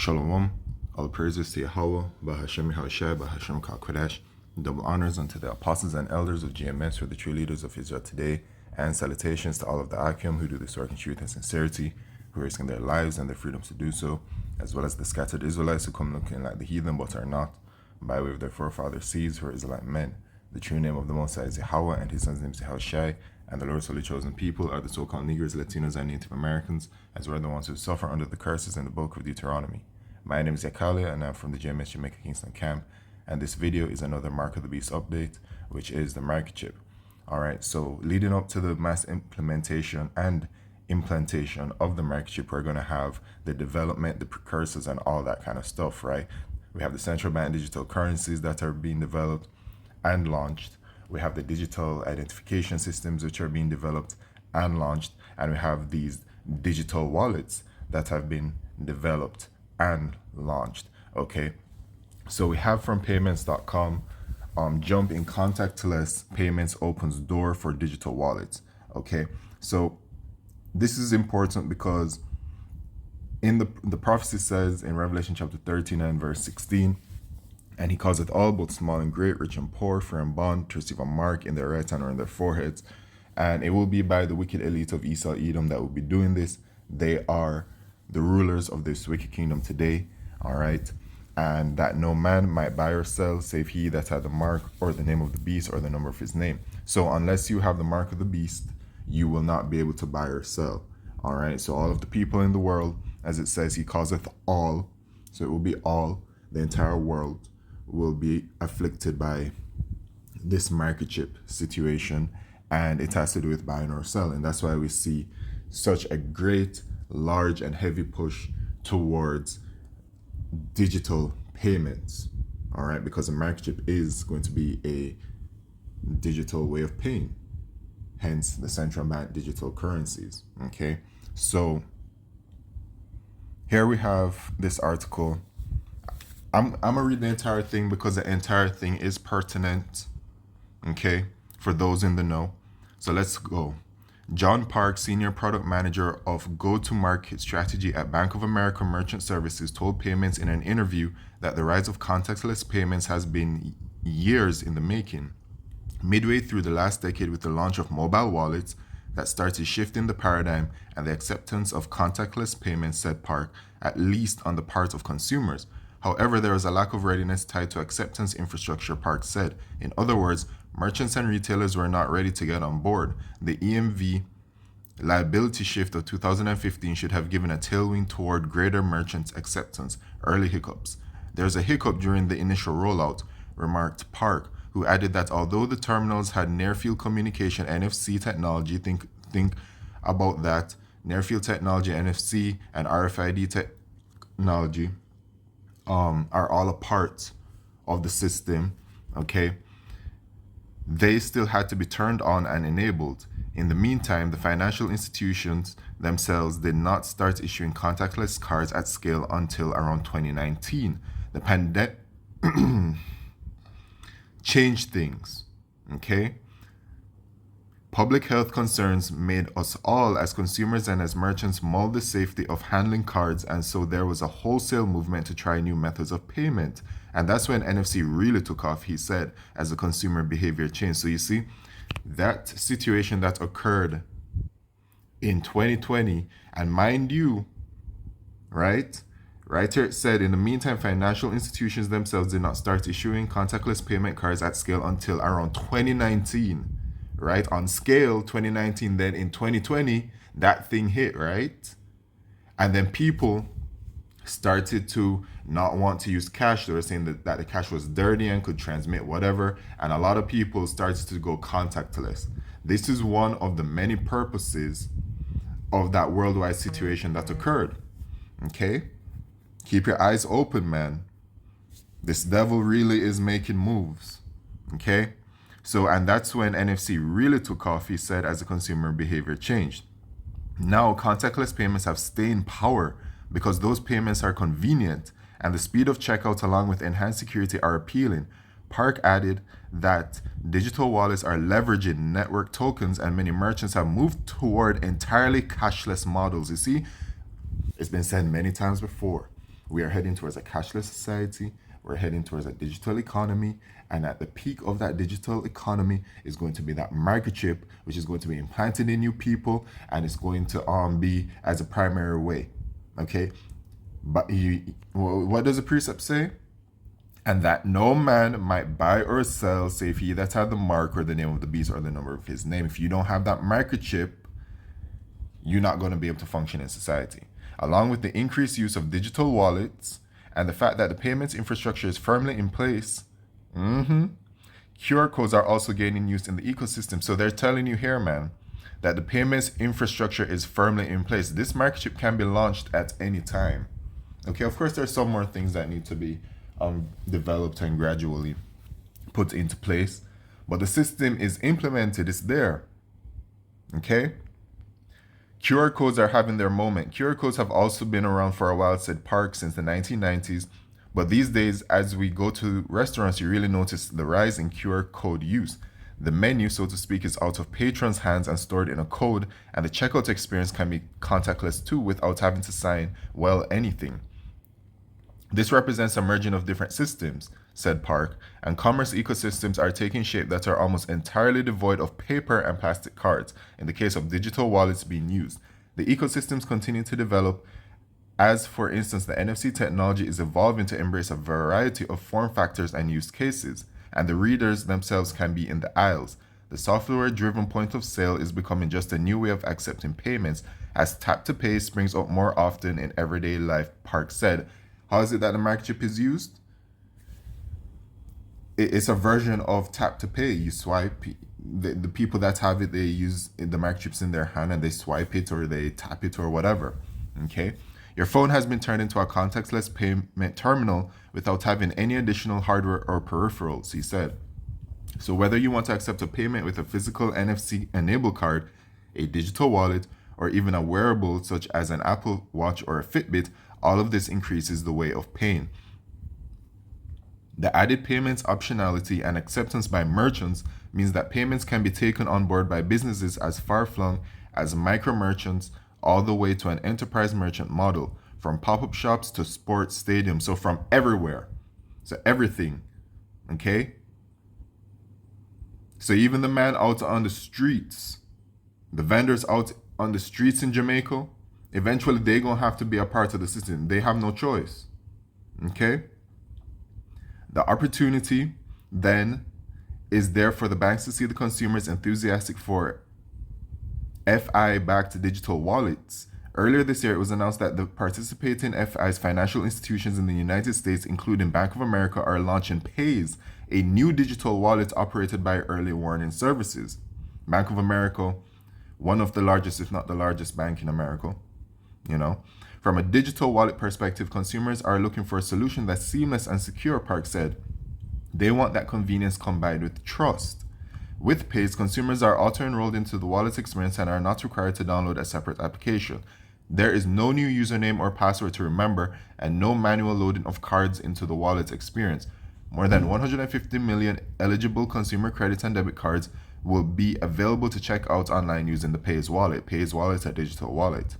Shalom, all praises to Yahweh, Bahashem Yahushai, Bahashem Kodesh. Double honors unto the apostles and elders of GMS, who are the true leaders of Israel today, and salutations to all of the Akim who do this work in truth and sincerity, who are risking their lives and their freedoms to do so, as well as the scattered Israelites who come looking like the heathen but are not, by way of their forefathers' seeds who are Israelite men. The true name of the Most High is Yahweh, and his son's name is Yahushai, and the Lord's holy chosen people are the so-called Negroes, Latinos, and Native Americans, as well as the ones who suffer under the curses in the book of Deuteronomy. My name is Yakalia, and I'm from the GMS Jamaica Kingston camp, and this video is another Mark of the Beast update, which is the microchip. Alright, so leading up to the mass implementation and implantation of the microchip, we're going to have the development, the precursors, and all that kind of stuff, right? We have the central bank digital currencies that are being developed and launched. We have the digital identification systems which are being developed and launched, and we have these digital wallets that have been developed and launched. Okay, so we have from payments.com, jump in contactless payments opens door for digital wallets. Okay, so this is important because in the prophecy says in Revelation chapter 13 and verse 16, and he causeth all, both small and great, rich and poor, free and bond, to receive a mark in their right hand or in their foreheads. And it will be by the wicked elite of Esau Edom that will be doing this. They are the rulers of this wicked kingdom today. All right. And that no man might buy or sell, save he that had the mark or the name of the beast or the number of his name. So unless you have the mark of the beast, you will not be able to buy or sell. All right. So all of the people in the world, as it says, he causeth all. So it will be all, the entire world will be afflicted by this microchip situation, and it has to do with buying or selling. That's why we see such a great, large, and heavy push towards digital payments. All right, because a microchip is going to be a digital way of paying, hence the central bank digital currencies. Okay, so here we have this article. I'm gonna read the entire thing because the entire thing is pertinent, okay, for those in the know. So let's go. John Park, Senior Product Manager of Go-to-Market Strategy at Bank of America Merchant Services, told Payments in an interview that the rise of contactless payments has been years in the making. Midway through the last decade, with the launch of mobile wallets that started shifting the paradigm and the acceptance of contactless payments, said Park, at least on the part of consumers. However, there is a lack of readiness tied to acceptance infrastructure, Park said. In other words, merchants and retailers were not ready to get on board. The EMV liability shift of 2015 should have given a tailwind toward greater merchant acceptance. Early hiccups. There's a hiccup during the initial rollout, remarked Park, who added that although the terminals had near-field communication NFC technology, think about that, near-field technology, NFC, and RFID technology, are all a part of the system, okay, they still had to be turned on and enabled. In the meantime, the financial institutions themselves did not start issuing contactless cards at scale until around 2019. The pandemic changed things, okay? Public health concerns made us all as consumers and as merchants mull the safety of handling cards, and so there was a wholesale movement to try new methods of payment. And that's when NFC really took off, he said, as the consumer behavior changed. So you see, that situation that occurred in 2020, and mind you, right here it said, in the meantime, financial institutions themselves did not start issuing contactless payment cards at scale until around 2019. Right, on scale 2019, then in 2020 that thing hit, right? And then people started to not want to use cash. They were saying that the cash was dirty and could transmit whatever, and a lot of people started to go contactless. This is one of the many purposes of that worldwide situation that occurred. Okay, keep your eyes open, man. This devil really is making moves. Okay, so, and that's when NFC really took off, he said, as the consumer behavior changed. Now, contactless payments have staying power because those payments are convenient and the speed of checkout along with enhanced security are appealing. Park added that digital wallets are leveraging network tokens and many merchants have moved toward entirely cashless models. You see, it's been said many times before. We are heading towards a cashless society. We're heading towards a digital economy. And at the peak of that digital economy is going to be that microchip, which is going to be implanted in you people, and it's going to be as a primary way. Okay? But what does the precept say? And that no man might buy or sell, save he that had the mark or the name of the beast or the number of his name. If you don't have that microchip, you're not going to be able to function in society. Along with the increased use of digital wallets and the fact that the payments infrastructure is firmly in place, QR codes are also gaining use in the ecosystem. So they're telling you here, man, that the payments infrastructure is firmly in place. This microchip can be launched at any time. Okay, of course, there's some more things that need to be developed and gradually put into place, but the system is implemented. It's there. Okay. QR codes are having their moment. QR codes have also been around for a while, said Park, since the 1990s. But these days, as we go to restaurants, you really notice the rise in QR code use. The menu, so to speak, is out of patrons' hands and stored in a code, and the checkout experience can be contactless too without having to sign, well, anything. This represents a merging of different systems, said Park, and commerce ecosystems are taking shape that are almost entirely devoid of paper and plastic cards, in the case of digital wallets being used. The ecosystems continue to develop, as for instance, the NFC technology is evolving to embrace a variety of form factors and use cases, and the readers themselves can be in the aisles. The software-driven point of sale is becoming just a new way of accepting payments, as tap-to-pay springs up more often in everyday life, Park said. How is it that the microchip is used? It's a version of tap to pay. You swipe. The people that have it, they use the microchips in their hand and they swipe it or they tap it or whatever. Okay? Your phone has been turned into a contactless payment terminal without having any additional hardware or peripherals, he said. So whether you want to accept a payment with a physical NFC-enabled card, a digital wallet, or even a wearable such as an Apple Watch or a Fitbit, all of this increases the way of paying. The added payments optionality and acceptance by merchants means that payments can be taken on board by businesses as far-flung as micro merchants all the way to an enterprise merchant model, from pop-up shops to sports stadiums, so from everywhere. So everything, okay? So even the man out on the streets, the vendors out on the streets in Jamaica, eventually they're going to have to be a part of the system. They have no choice. Okay? The opportunity then is there for the banks to see the consumers enthusiastic for FI-backed digital wallets. Earlier this year, it was announced that the participating FIs financial institutions in the United States, including Bank of America, are launching Pays, a new digital wallet operated by Early Warning Services. Bank of America, one of the largest, if not the largest bank in America. You know, from a digital wallet perspective, consumers are looking for a solution that's seamless and secure, Park said. They want that convenience combined with trust. With Pays, consumers are auto-enrolled into the wallet experience and are not required to download a separate application. There is no new username or password to remember and no manual loading of cards into the wallet experience. More than 150 million eligible consumer credit and debit cards will be available to check out online using the Pays wallet. Pays wallet is a digital wallet.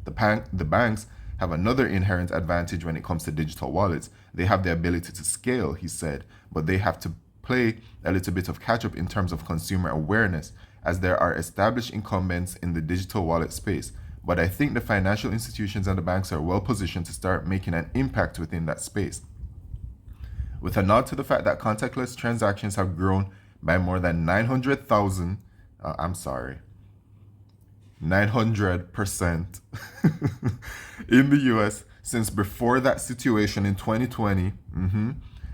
The banks have another inherent advantage when it comes to digital wallets. They have the ability to scale, he said, but they have to play a little bit of catch-up in terms of consumer awareness, as there are established incumbents in the digital wallet space. But I think the financial institutions and the banks are well positioned to start making an impact within that space. With a nod to the fact that contactless transactions have grown by more than 900% in the US since before that situation in 2020,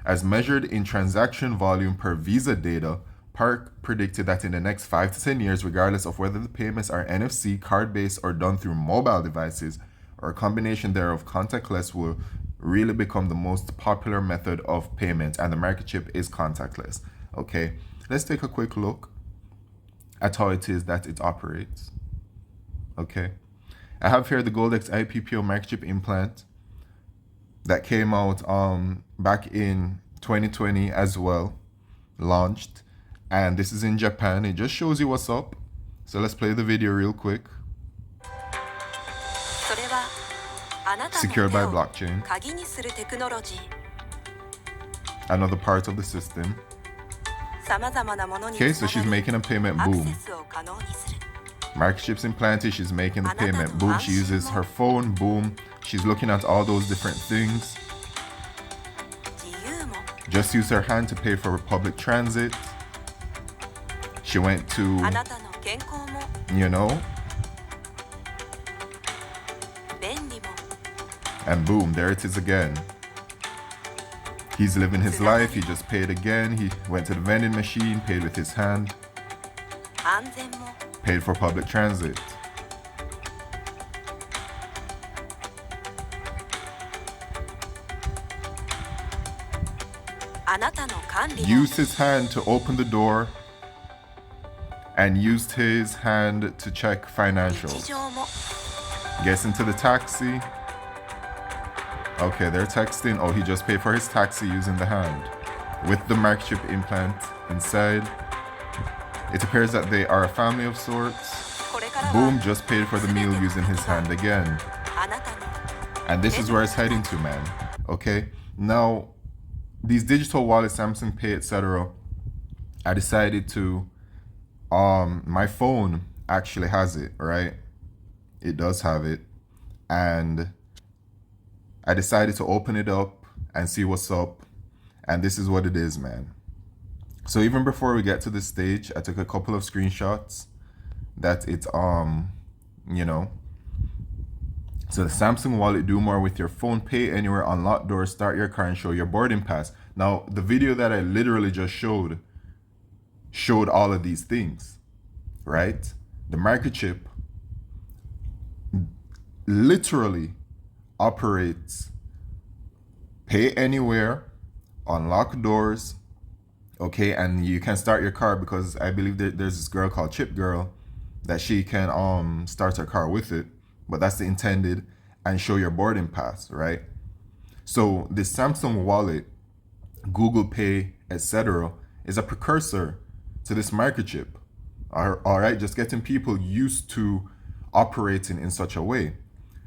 as measured in transaction volume per Visa data. Park predicted that in the next 5 to 10 years, regardless of whether the payments are NFC, card-based, or done through mobile devices, or a combination thereof, contactless will really become the most popular method of payment, and the microchip is contactless. Okay, let's take a quick look at how it is that it operates. Okay, I have here the Goldex IPPO microchip implant that came out back in 2020 as well, launched, and this is in Japan. It just shows you what's up. So let's play the video real quick. それは secured by blockchain. Another part of the system. Okay, so she's making a payment, boom. Microchips implanted, she's making the payment, boom. She uses her phone, boom. She's looking at all those different things. Just use her hand to pay for public transit. She went to, you know, and boom, there it is again. He's living his life, he just paid again. He went to the vending machine, paid with his hand, paid for public transit. Used his hand to open the door and used his hand to check financials. Gets into the taxi. Okay, they're texting. Oh, he just paid for his taxi using the hand with the microchip implant inside. It appears that they are a family of sorts. Boom, just paid for the meal using his hand again. And this is where it's heading to, man. Okay, now these digital wallets, Samsung Pay, etc. I decided to, my phone actually has it, right? It does have it. And I decided to open it up and see what's up. And this is what it is, man. So even before we get to this stage, I took a couple of screenshots that it's, you know. So the Samsung wallet, do more with your phone, pay anywhere, unlock doors, start your car and show your boarding pass. Now, the video that I literally just showed all of these things, right? The microchip literally operates pay anywhere, unlock doors, okay, and you can start your car because I believe there's this girl called Chip Girl that she can start her car with it, but that's the intended, and show your boarding pass, right? So this Samsung wallet, Google Pay, etc. is a precursor to this microchip. All right, just getting people used to operating in such a way.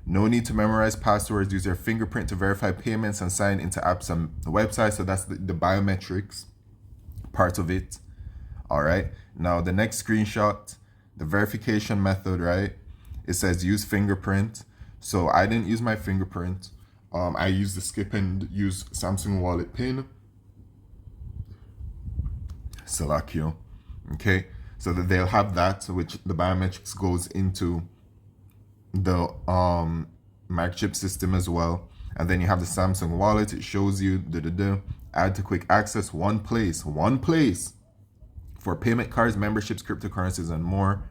No need to memorize passwords. Use your fingerprint to verify payments and sign into apps and websites. So that's the biometrics part of it. All right. Now the next screenshot, the verification method, right? It says use fingerprint. So I didn't use my fingerprint. I used the skip and use Samsung wallet pin. Select you. Okay. So that they'll have that, which the biometrics goes into the microchip system as well. And then you have the Samsung wallet. It shows you add to quick access, one place for payment cards, memberships, cryptocurrencies, and more.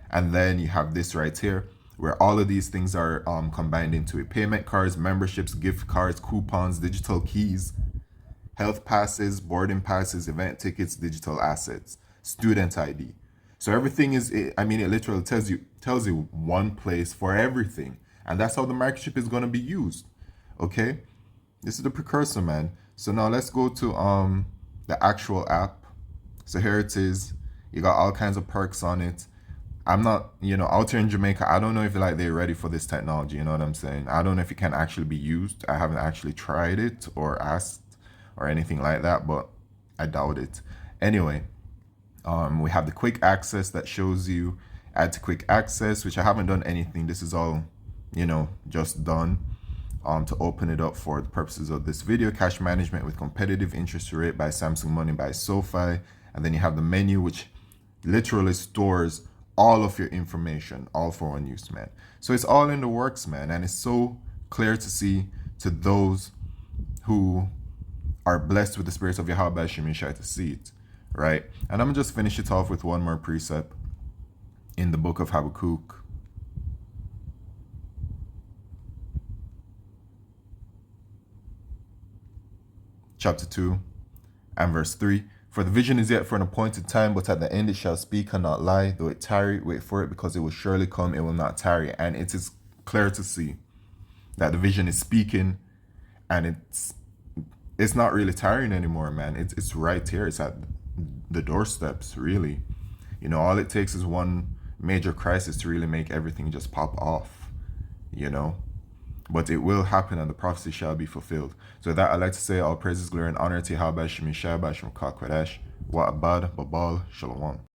And then you have this right here where all of these things are combined into it: payment cards, memberships, gift cards, coupons, digital keys, health passes, boarding passes, event tickets, digital assets, student ID. So everything is, I mean, it literally tells you one place for everything. And that's how the microchip is going to be used. Okay? This is the precursor, man. So now let's go to the actual app. So here it is. You got all kinds of perks on it. I'm not, you know, out here in Jamaica, I don't know if like they're ready for this technology, you know what I'm saying? I don't know if it can actually be used. I haven't actually tried it or asked or anything like that, but I doubt it. Anyway, we have the quick access that shows you add to quick access, which I haven't done anything. This is all, you know, just done to open it up for the purposes of this video. Cash management with competitive interest rate by Samsung Money by SoFi. And then you have the menu, which literally stores all of your information, all for one use, man. So it's all in the works, man. And it's so clear to see to those who are blessed with the spirit of Yahweh Shemishai to see it, right? And I'm gonna just finish it off with one more precept in the book of Habakkuk. Chapter 2 and verse 3. For the vision is yet for an appointed time, but at the end it shall speak and not lie. Though it tarry, wait for it, because it will surely come, it will not tarry. And it is clear to see that the vision is speaking, and it's not really tarrying anymore, man. It's right here. It's at the doorsteps, really. You know, all it takes is one major crisis to really make everything just pop off, you know. but it will happen and the prophecy shall be fulfilled. So with that, I'd like to say all praises, glory, and honor to Yahweh Shem Yeshua B'Shem Kodesh, Wa Abad, Babal, Shalom.